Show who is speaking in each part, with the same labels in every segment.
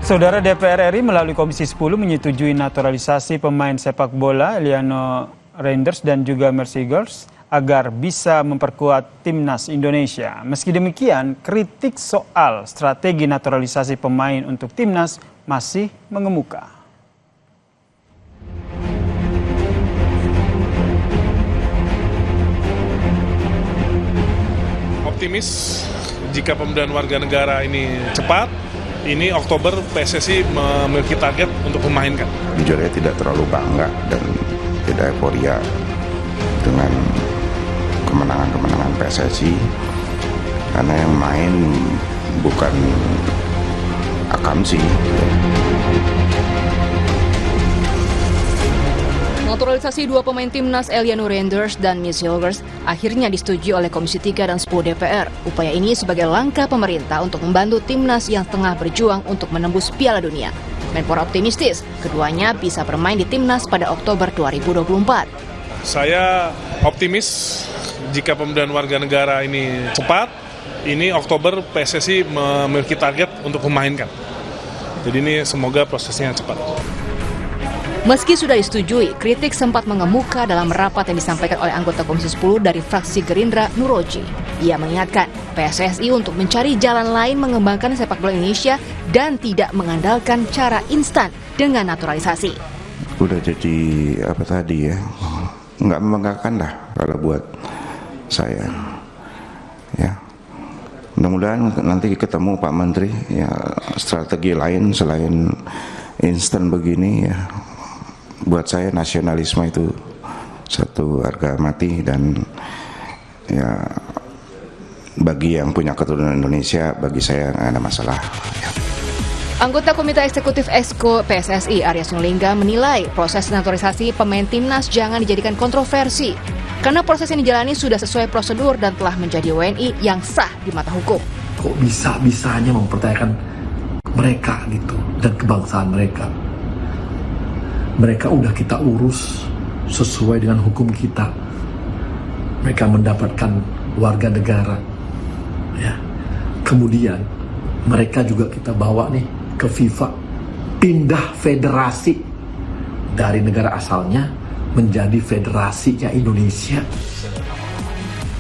Speaker 1: Saudara DPR RI melalui Komisi 10 menyetujui naturalisasi pemain sepak bola Eliano Reinders dan juga Mercy Girls agar bisa memperkuat timnas Indonesia. Meski demikian, kritik soal strategi naturalisasi pemain untuk timnas masih mengemuka.
Speaker 2: Optimis jika pemberian warga negara ini cepat, ini Oktober PSSI memiliki target untuk memainkan.
Speaker 3: Jujur ya, tidak terlalu bangga dan tidak euforia dengan kemenangan-kemenangan PSSI, karena yang main bukan Akamsi.
Speaker 4: Naturalisasi dua pemain timnas Eliano Reinders dan Mercy Girls akhirnya disetujui oleh Komisi 3 dan 10 DPR. Upaya ini sebagai langkah pemerintah untuk membantu timnas yang tengah berjuang untuk menembus Piala Dunia. Menpora optimistis keduanya bisa bermain di timnas pada Oktober 2024.
Speaker 2: Saya optimis jika pemberian warga negara ini cepat, ini Oktober PSSI memiliki target untuk memainkan. Jadi ini semoga prosesnya cepat.
Speaker 4: Meski sudah disetujui, kritik sempat mengemuka dalam rapat yang disampaikan oleh anggota Komisi 10 dari fraksi Gerindra, Nuroji. Ia mengingatkan PSSI untuk mencari jalan lain mengembangkan sepak bola Indonesia dan tidak mengandalkan cara instan dengan naturalisasi.
Speaker 3: Udah jadi apa tadi ya, nggak membanggakan lah kalau buat saya. Ya, mudah-mudahan nanti ketemu Pak Menteri ya strategi lain selain instan begini ya. Buat saya nasionalisme itu satu harga mati, dan ya bagi yang punya keturunan Indonesia, bagi saya nggak ada masalah. Ya.
Speaker 4: Anggota Komite Eksekutif Exco PSSI Arya Sinulinga menilai proses naturalisasi pemain timnas jangan dijadikan kontroversi karena proses yang dijalani sudah sesuai prosedur dan telah menjadi WNI yang sah di mata hukum.
Speaker 5: Kok bisa-bisanya mempertanyakan mereka gitu dan kebangsaan mereka? Mereka udah kita urus sesuai dengan hukum kita. Mereka mendapatkan warga negara, ya. Kemudian mereka juga kita bawa nih ke FIFA, pindah federasi dari negara asalnya menjadi federasinya Indonesia.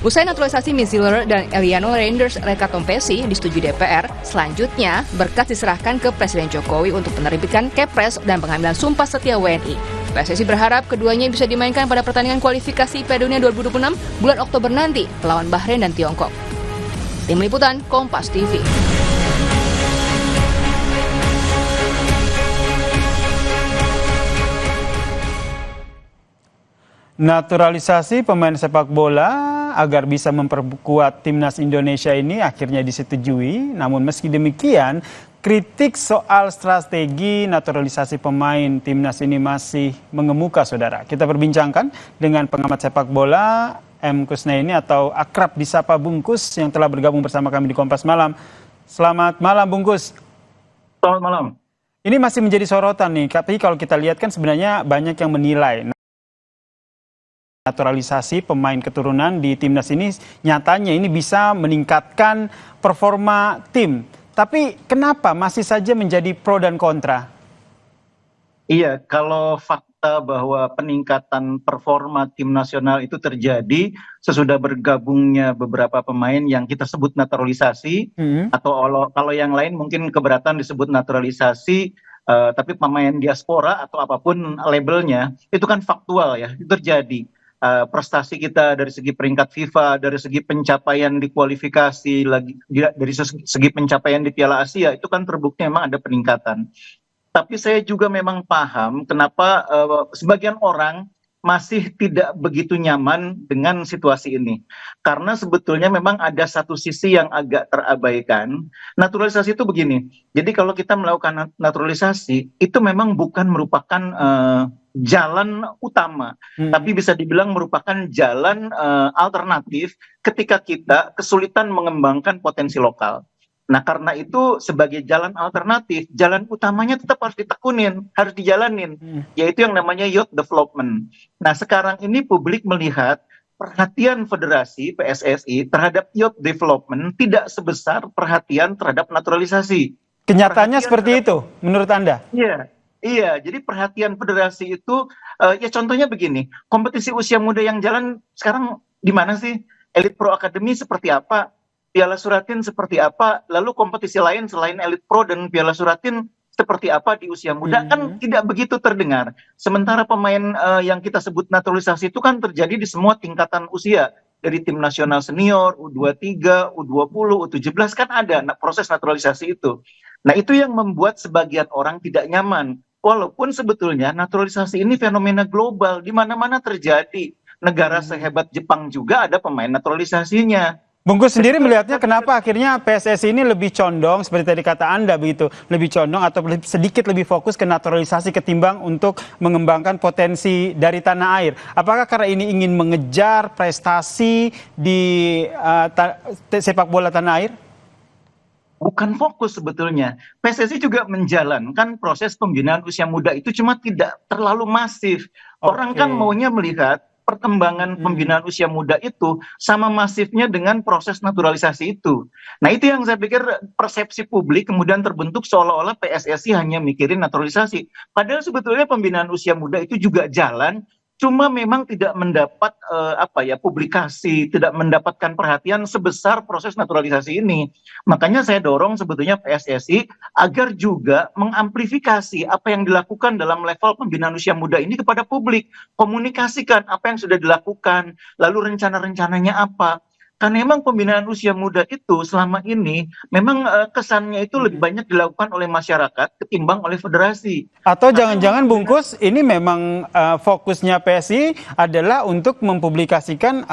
Speaker 4: Usai naturalisasi Mercy Girls dan Eliano Reinders Rekatompesi disetujui DPR, selanjutnya berkas diserahkan ke Presiden Jokowi untuk penerbitan Kepres dan pengambilan sumpah setia WNI. PSSI berharap keduanya bisa dimainkan pada pertandingan kualifikasi Piala Dunia 2026 bulan Oktober nanti melawan Bahrain dan Tiongkok. Tim Liputan Kompas TV.
Speaker 1: Naturalisasi pemain sepak bola agar bisa memperkuat timnas Indonesia ini akhirnya disetujui. Namun meski demikian, kritik soal strategi naturalisasi pemain timnas ini masih mengemuka, saudara. Kita perbincangkan dengan pengamat sepak bola M. Kusnaini atau akrab disapa Bungkus yang telah bergabung bersama kami di Kompas Malam. Selamat malam, Bungkus.
Speaker 6: Selamat malam.
Speaker 1: Ini masih menjadi sorotan nih, tapi kalau kita lihat kan sebenarnya banyak yang menilai naturalisasi pemain keturunan di timnas ini nyatanya ini bisa meningkatkan performa tim. Tapi kenapa masih saja menjadi pro dan kontra?
Speaker 6: Iya, kalau fakta bahwa peningkatan performa tim nasional itu terjadi sesudah bergabungnya beberapa pemain yang kita sebut naturalisasi, atau kalau yang lain mungkin keberatan disebut naturalisasi, tapi pemain diaspora atau apapun labelnya, itu kan faktual ya, itu terjadi. Prestasi kita dari segi peringkat FIFA, dari segi pencapaian di kualifikasi, dari segi pencapaian di Piala Asia, itu kan terbukti memang ada peningkatan. Tapi saya juga memang paham kenapa sebagian orang masih tidak begitu nyaman dengan situasi ini. Karena sebetulnya memang ada satu sisi yang agak terabaikan. Naturalisasi itu begini, jadi kalau kita melakukan naturalisasi, itu memang bukan merupakan jalan utama, tapi bisa dibilang merupakan jalan alternatif ketika kita kesulitan mengembangkan potensi lokal. Nah, karena itu sebagai jalan alternatif, jalan utamanya tetap harus ditekunin, harus dijalanin, yaitu yang namanya youth development. Nah, sekarang ini publik melihat perhatian Federasi PSSI terhadap youth development tidak sebesar perhatian terhadap naturalisasi.
Speaker 1: Kenyataannya
Speaker 6: perhatian
Speaker 1: seperti
Speaker 6: terhadap-
Speaker 1: itu, menurut Anda?
Speaker 6: Iya, iya. Jadi perhatian federasi itu, ya contohnya begini, kompetisi usia muda yang jalan sekarang di mana sih? Elite Pro Academy seperti apa? Piala Suratin seperti apa? Lalu kompetisi lain selain Elite Pro dan Piala Suratin seperti apa di usia muda? Kan tidak begitu terdengar. Sementara pemain yang kita sebut naturalisasi itu kan terjadi di semua tingkatan usia. Dari tim nasional senior, U23, U20, U17 kan ada proses naturalisasi itu. Nah, itu yang membuat sebagian orang tidak nyaman. Walaupun sebetulnya naturalisasi ini fenomena global, di mana-mana terjadi. Negara sehebat Jepang juga ada pemain naturalisasinya.
Speaker 1: Bungkus sendiri melihatnya kenapa akhirnya PSSI ini lebih condong, seperti tadi kata Anda begitu, lebih condong atau sedikit lebih fokus ke naturalisasi ketimbang untuk mengembangkan potensi dari tanah air. Apakah karena ini ingin mengejar prestasi di sepak bola tanah air?
Speaker 6: Bukan fokus sebetulnya. PSSI juga menjalankan proses pembinaan usia muda itu, cuma tidak terlalu masif. Orang kan maunya melihat perkembangan pembinaan usia muda itu sama masifnya dengan proses naturalisasi itu. Nah, itu yang saya pikir persepsi publik kemudian terbentuk seolah-olah PSSI hanya mikirin naturalisasi. Padahal sebetulnya pembinaan usia muda itu juga jalan, cuma memang tidak mendapat publikasi, tidak mendapatkan perhatian sebesar proses naturalisasi ini. Makanya saya dorong sebetulnya PSSI agar juga mengamplifikasi apa yang dilakukan dalam level pembinaan usia muda ini kepada publik, komunikasikan apa yang sudah dilakukan, lalu rencana-rencananya apa. Karena memang pembinaan usia muda itu selama ini memang kesannya itu lebih banyak dilakukan oleh masyarakat ketimbang oleh federasi.
Speaker 1: Atau jangan-jangan Bungkus ini memang fokusnya PSI adalah untuk mempublikasikan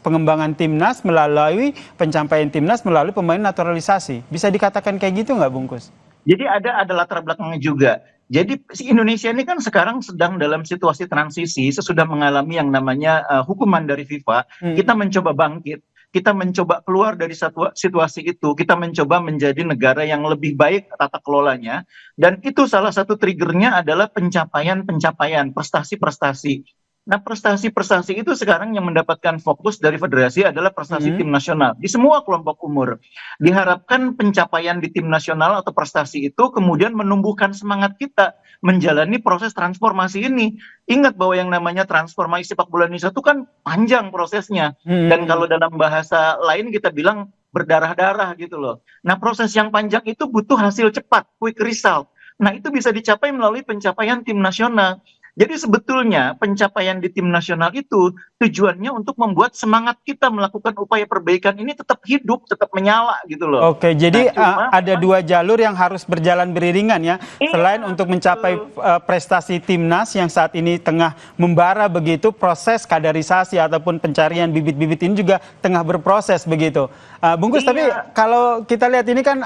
Speaker 1: pengembangan timnas melalui pencapaian timnas melalui pemain naturalisasi. Bisa dikatakan kayak gitu nggak Bungkus?
Speaker 6: Jadi ada latar belakangnya juga. Jadi si Indonesia ini kan sekarang sedang dalam situasi transisi, sesudah mengalami yang namanya hukuman dari FIFA, kita mencoba bangkit, kita mencoba keluar dari situasi itu, kita mencoba menjadi negara yang lebih baik tata kelolanya, dan itu salah satu triggernya adalah pencapaian-pencapaian, prestasi-prestasi. Nah, prestasi-prestasi itu sekarang yang mendapatkan fokus dari federasi adalah prestasi tim nasional di semua kelompok umur. Diharapkan pencapaian di tim nasional atau prestasi itu kemudian menumbuhkan semangat kita menjalani proses transformasi ini. Ingat bahwa yang namanya transformasi sepak bola Indonesia itu kan panjang prosesnya. Dan kalau dalam bahasa lain kita bilang berdarah-darah gitu loh. Nah, proses yang panjang itu butuh hasil cepat, quick result. Nah, itu bisa dicapai melalui pencapaian tim nasional. Jadi sebetulnya pencapaian di tim nasional itu tujuannya untuk membuat semangat kita melakukan upaya perbaikan ini tetap hidup, tetap menyala gitu loh.
Speaker 1: Oke, jadi ada dua jalur yang harus berjalan beriringan ya. Selain untuk mencapai prestasi timnas yang saat ini tengah membara begitu, proses kaderisasi ataupun pencarian bibit-bibit ini juga tengah berproses begitu. Bungkus, tapi kalau kita lihat ini kan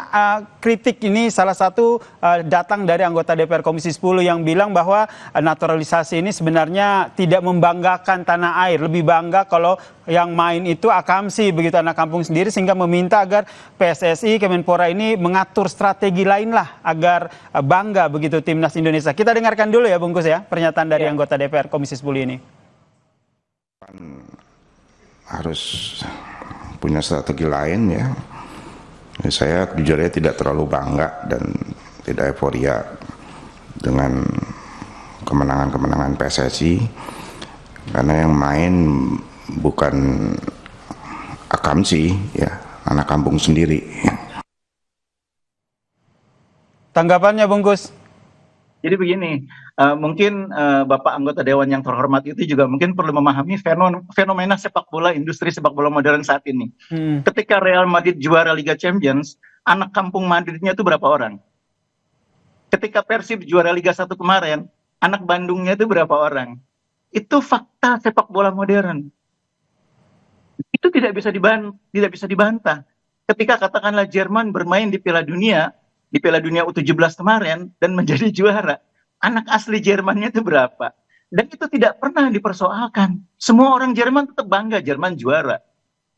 Speaker 1: kritik ini salah satu datang dari anggota DPR Komisi 10 yang bilang bahwa naturalisasi ini sebenarnya tidak membanggakan tanah air, lebih bangga kalau yang main itu akamsi begitu, anak kampung sendiri, sehingga meminta agar PSSI, Kemenpora ini mengatur strategi lain lah agar bangga begitu timnas Indonesia. Kita dengarkan dulu ya Bungkus ya pernyataan dari anggota DPR Komisi 10 ini.
Speaker 3: Harus punya strategi lain ya. Saya jujur aja tidak terlalu bangga dan tidak euforia dengan kemenangan-kemenangan PSSI, karena yang main bukan akamsi ya, anak kampung sendiri.
Speaker 1: Tanggapannya Bungkus?
Speaker 6: Jadi begini, mungkin Bapak anggota Dewan yang terhormat itu juga mungkin perlu memahami fenomena sepak bola, industri sepak bola modern saat ini. Ketika Real Madrid juara Liga Champions, anak kampung Madridnya itu berapa orang? Ketika Persib juara Liga 1 kemarin, anak Bandungnya itu berapa orang? Itu fakta sepak bola modern. Itu tidak bisa dibantah. Ketika katakanlah Jerman bermain di Piala Dunia U17 kemarin dan menjadi juara, anak asli Jermannya itu berapa? Dan itu tidak pernah dipersoalkan. Semua orang Jerman tetap bangga Jerman juara.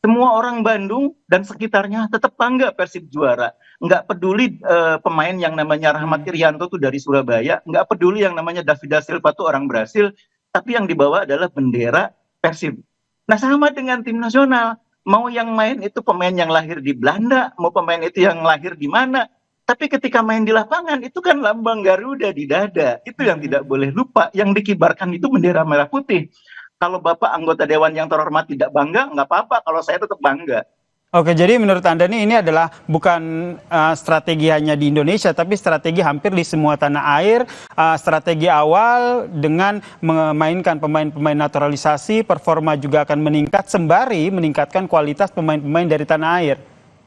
Speaker 6: Semua orang Bandung dan sekitarnya tetap bangga Persib juara. Nggak peduli pemain yang namanya Rahmat Irianto tuh dari Surabaya, nggak peduli yang namanya David da Silva tuh orang Brasil, tapi yang dibawa adalah bendera Persib. Nah, sama dengan tim nasional, mau yang main itu pemain yang lahir di Belanda, mau pemain itu yang lahir di mana, Tapi ketika main di lapangan itu kan lambang Garuda di dada. Itu yang tidak boleh lupa. Yang dikibarkan itu bendera merah putih. Kalau Bapak anggota dewan yang terhormat tidak bangga, nggak apa-apa. Kalau saya tetap bangga.
Speaker 1: Oke, jadi menurut Anda nih ini adalah bukan strategi hanya di Indonesia, tapi strategi hampir di semua tanah air. Strategi awal dengan memainkan pemain-pemain naturalisasi, performa juga akan meningkat sembari meningkatkan kualitas pemain-pemain dari tanah air.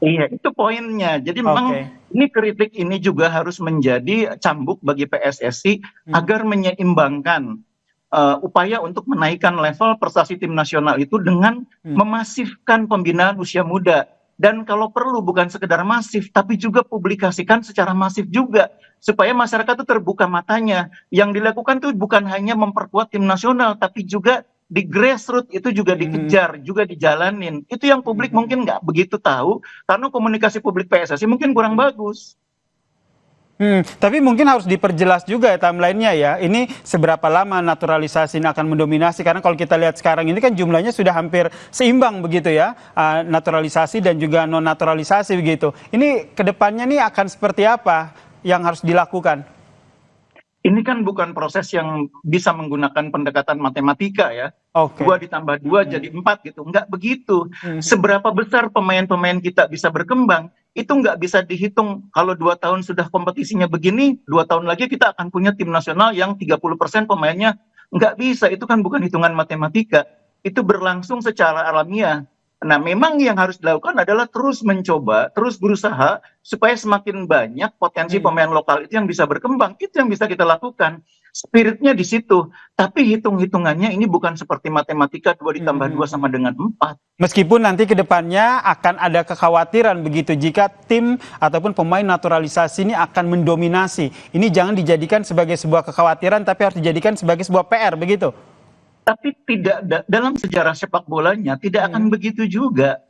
Speaker 6: Iya, itu poinnya. Jadi memang ini kritik ini juga harus menjadi cambuk bagi PSSI agar menyeimbangkan upaya untuk menaikkan level prestasi tim nasional itu dengan memasifkan pembinaan usia muda. Dan kalau perlu bukan sekedar masif, tapi juga publikasikan secara masif juga. Supaya masyarakat itu terbuka matanya. Yang dilakukan itu bukan hanya memperkuat tim nasional, tapi juga di grassroots itu juga dikejar, juga dijalanin. Itu yang publik mungkin nggak begitu tahu, karena komunikasi publik PSSI mungkin kurang bagus.
Speaker 1: Tapi mungkin harus diperjelas juga ya timeline-nya ya. Ini seberapa lama naturalisasi ini akan mendominasi? Karena kalau kita lihat sekarang ini kan jumlahnya sudah hampir seimbang begitu ya. Naturalisasi dan juga non-naturalisasi begitu. Ini kedepannya nih akan seperti apa yang harus dilakukan?
Speaker 6: Ini kan bukan proses yang bisa menggunakan pendekatan matematika ya. 2 ditambah 2 jadi 4 gitu. Enggak begitu. Seberapa besar pemain-pemain kita bisa berkembang, itu nggak bisa dihitung. Kalau 2 tahun sudah kompetisinya begini, 2 tahun lagi kita akan punya tim nasional yang 30% pemainnya. Nggak bisa, itu kan bukan hitungan matematika. Itu berlangsung secara alamiah. Nah, memang yang harus dilakukan adalah terus mencoba, terus berusaha supaya semakin banyak potensi pemain lokal itu yang bisa berkembang. Itu yang bisa kita lakukan. Spiritnya di situ. Tapi hitung-hitungannya ini bukan seperti matematika 2 ditambah 2 sama dengan 4.
Speaker 1: Meskipun nanti ke depannya akan ada kekhawatiran begitu jika tim ataupun pemain naturalisasi ini akan mendominasi. Ini jangan dijadikan sebagai sebuah kekhawatiran tapi harus dijadikan sebagai sebuah PR begitu.
Speaker 6: Tapi tidak dalam sejarah sepak bolanya tidak akan begitu juga.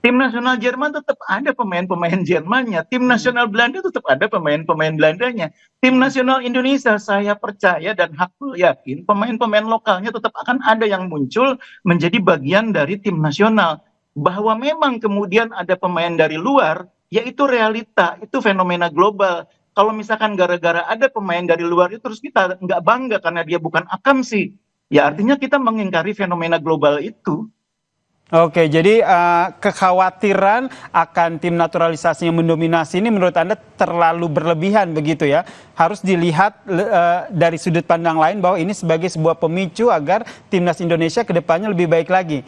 Speaker 6: Tim nasional Jerman tetap ada pemain-pemain Jermannya, tim nasional Belanda tetap ada pemain-pemain Belandanya. Tim nasional Indonesia saya percaya dan hakul yakin pemain-pemain lokalnya tetap akan ada yang muncul menjadi bagian dari tim nasional. Bahwa memang kemudian ada pemain dari luar, yaitu realita, itu fenomena global. Kalau misalkan gara-gara ada pemain dari luar itu terus kita nggak bangga karena dia bukan akamsi, ya artinya kita mengingkari fenomena global itu.
Speaker 1: Jadi kekhawatiran akan tim naturalisasi yang mendominasi ini menurut Anda terlalu berlebihan begitu ya? Harus dilihat dari sudut pandang lain bahwa ini sebagai sebuah pemicu agar timnas Indonesia ke depannya lebih baik lagi.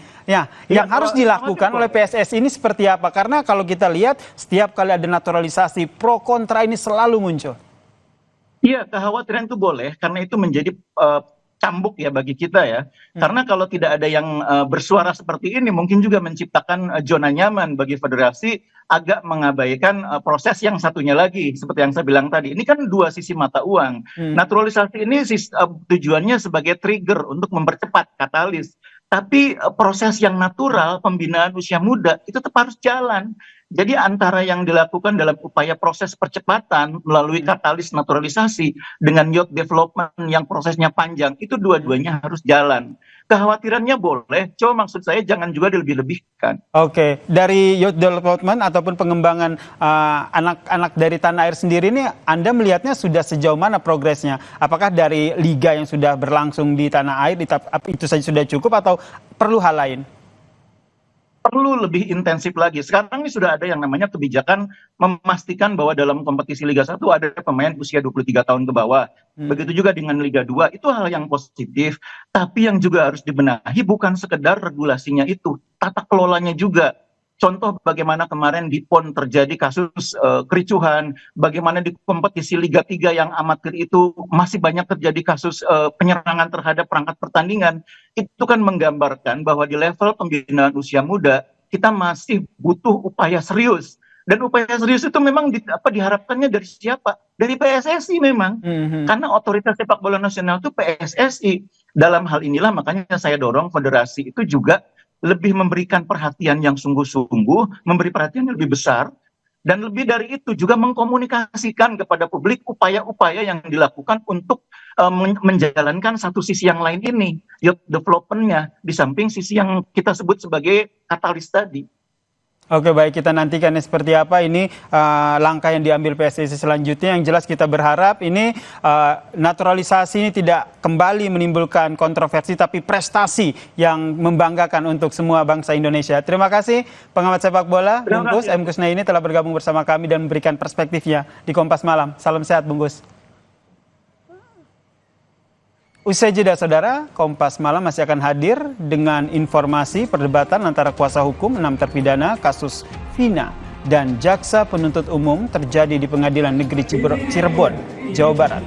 Speaker 1: Yang harus dilakukan oleh PSSI ini seperti apa? Karena kalau kita lihat setiap kali ada naturalisasi pro kontra ini selalu muncul.
Speaker 6: Iya, kekhawatiran itu boleh karena itu menjadi cambuk ya bagi kita ya. Karena kalau tidak ada yang bersuara seperti ini mungkin juga menciptakan zona nyaman bagi federasi, agak mengabaikan proses yang satunya lagi seperti yang saya bilang tadi. Ini kan 2 sisi mata uang. Naturalisasi ini tujuannya sebagai trigger untuk mempercepat, katalis. Tapi proses yang natural pembinaan usia muda itu tetap harus jalan. Jadi antara yang dilakukan dalam upaya proses percepatan melalui katalis naturalisasi dengan youth development yang prosesnya panjang, itu dua-duanya harus jalan. Kekhawatirannya boleh, cuma maksud saya jangan juga dilebih-lebihkan.
Speaker 1: Dari youth development ataupun pengembangan anak-anak dari tanah air sendiri ini Anda melihatnya sudah sejauh mana progresnya? Apakah dari liga yang sudah berlangsung di tanah air itu saja sudah cukup atau perlu hal lain?
Speaker 6: Perlu lebih intensif lagi. Sekarang ini sudah ada yang namanya kebijakan memastikan bahwa dalam kompetisi Liga 1 ada pemain usia 23 tahun ke bawah. Begitu juga dengan Liga 2, itu hal yang positif. Tapi yang juga harus dibenahi bukan sekedar regulasinya itu, tata kelolanya juga. Contoh bagaimana kemarin di PON terjadi kasus kericuhan, bagaimana di kompetisi Liga 3 yang amatir itu masih banyak terjadi kasus penyerangan terhadap perangkat pertandingan. Itu kan menggambarkan bahwa di level pembinaan usia muda kita masih butuh upaya serius. Dan upaya serius itu memang diharapkannya dari siapa? Dari PSSI memang. Karena otoritas sepak bola nasional itu PSSI. Dalam hal inilah makanya saya dorong federasi itu juga lebih memberikan perhatian yang sungguh-sungguh, memberi perhatian yang lebih besar, dan lebih dari itu juga mengkomunikasikan kepada publik upaya-upaya yang dilakukan untuk menjalankan satu sisi yang lain ini, youth development-nya, di samping sisi yang kita sebut sebagai katalis tadi.
Speaker 1: Oke, baik, kita nantikan seperti apa ini langkah yang diambil PSSI selanjutnya. Yang jelas kita berharap ini naturalisasi ini tidak kembali menimbulkan kontroversi, tapi prestasi yang membanggakan untuk semua bangsa Indonesia. Terima kasih pengamat sepak bola Bung Gus M. Kusnaini telah bergabung bersama kami dan memberikan perspektifnya di Kompas Malam. Salam sehat Bung Gus. Usai jeda saudara, Kompas Malam masih akan hadir dengan informasi perdebatan antara kuasa hukum 6 terpidana kasus Vina dan jaksa penuntut umum terjadi di Pengadilan Negeri Cirebon, Jawa Barat.